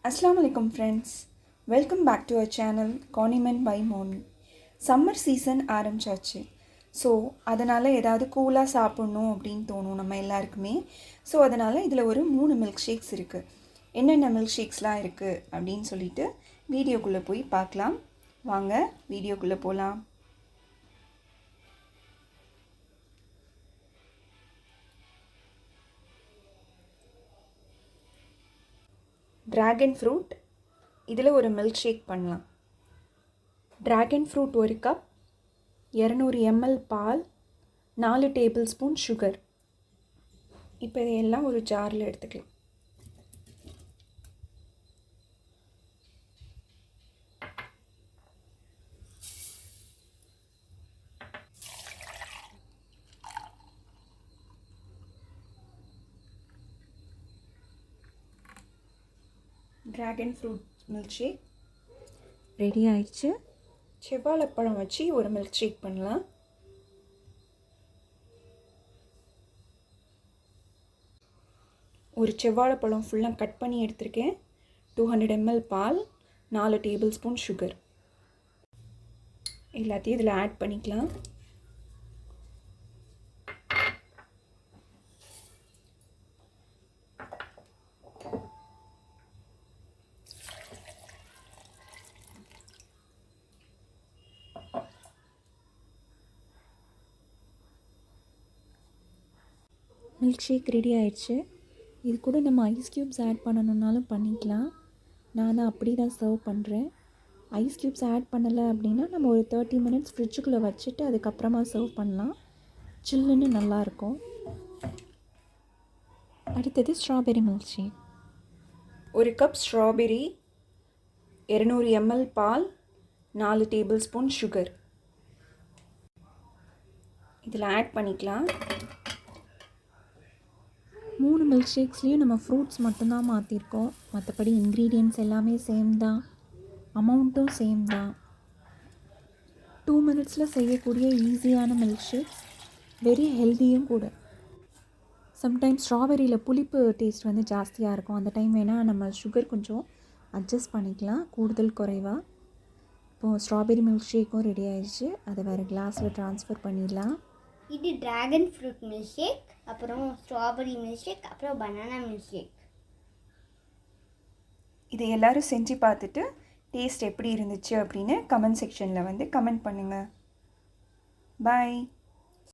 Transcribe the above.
Assalamu alaikum friends. Welcome back to our channel Condiment by Moni. Summer season ஆரம்பிச்சாச்சு. So அதனால் ஏதாவது கூலாக சாப்பிட்ணும் அப்படின்னு தோணும் நம்ம எல்லாருக்குமே. ஸோ அதனால் இதில் ஒரு 3 மில்க் ஷேக்ஸ் இருக்குது. என்னென்ன மில்க் ஷேக்ஸ்லாம் இருக்குது அப்படின்னு சொல்லிட்டு வீடியோக்குள்ளே போய் பார்க்கலாம். வாங்க வீடியோக்குள்ளே போகலாம். ட்ராகன் ஃப்ரூட், இதில் ஒரு மில்க் ஷேக் பண்ணலாம். ட்ராகன் ஃப்ரூட் 1 கப், 200 ml பால், 4 டேபிள் ஸ்பூன் சுகர். இப்போ இதையெல்லாம் ஒரு ஜாரில் எடுத்துக்கலாம். Dragon fruit milkshake ready ஆயிடுச்சு. செவ்வாழைப்பழம் வச்சு ஒரு மில்க் ஷேக் பண்ணலாம். ஒரு செவ்வாழைப்பழம் ஃபுல்லாக கட் பண்ணி எடுத்திருக்கேன். 200 ml பால், 4 டேபிள் ஸ்பூன் சுகர். எல்லாத்தையும் இதில் ஆட் பண்ணிக்கலாம். மில்க் ஷேக் ரெடி ஆயிடுச்சு. இது கூட நம்ம ஐஸ் க்யூப்ஸ் ஆட் பண்ணணுன்னாலும் பண்ணிக்கலாம். நான் அப்படி தான் சர்வ் பண்ணுறேன். ஐஸ் க்யூப்ஸ் ஆட் பண்ணலை அப்படின்னா நம்ம ஒரு 30 minutes ஃப்ரிட்ஜுக்குள்ளே வச்சுட்டு அதுக்கப்புறமா சர்வ் பண்ணலாம். சில்லுன்னு நல்லாயிருக்கும். அடுத்தது strawberry milkshake. 1 cup strawberry, 200 ml பால், 4 டேபிள் ஸ்பூன் சுகர். இதில் ஆட் பண்ணிக்கலாம். 3 மில்க் ஷேக்ஸ்லேயும் நம்ம ஃப்ரூட்ஸ் மட்டும்தான் மாற்றிருக்கோம். மற்றபடி இன்க்ரீடியன்ட்ஸ் எல்லாமே சேம் தான், அமௌண்ட்டும் சேம் தான். 2 மினிட்ஸில் செய்யக்கூடிய ஈஸியான மில்க் ஷேக்ஸ், வெரி ஹெல்த்தியும் கூட. சம்டைம்ஸ் ஸ்ட்ராபெரியில் புளிப்பு டேஸ்ட் வந்து ஜாஸ்தியாக இருக்கும். அந்த டைம் வேணால் நம்ம சுகர் கொஞ்சம் அட்ஜஸ்ட் பண்ணிக்கலாம், கூடுதல் குறைவாக. இப்போது ஸ்ட்ராபெரி மில்க் ஷேக்கும் ரெடி ஆயிடுச்சு. அதை வேறு கிளாஸில் ட்ரான்ஸ்ஃபர் பண்ணிடலாம். இது ட்ராகன் ஃப்ரூட் மில்க் ஷேக், அப்புறம் ஸ்ட்ராபெரி மில்க் ஷேக், அப்புறம் பனானா மில்க் ஷேக். இதை எல்லோரும் செஞ்சு பார்த்துட்டு டேஸ்ட் எப்படி இருந்துச்சு அப்படின்னு கமெண்ட் செக்ஷனில் வந்து கமெண்ட் பண்ணுங்கள். பாய்.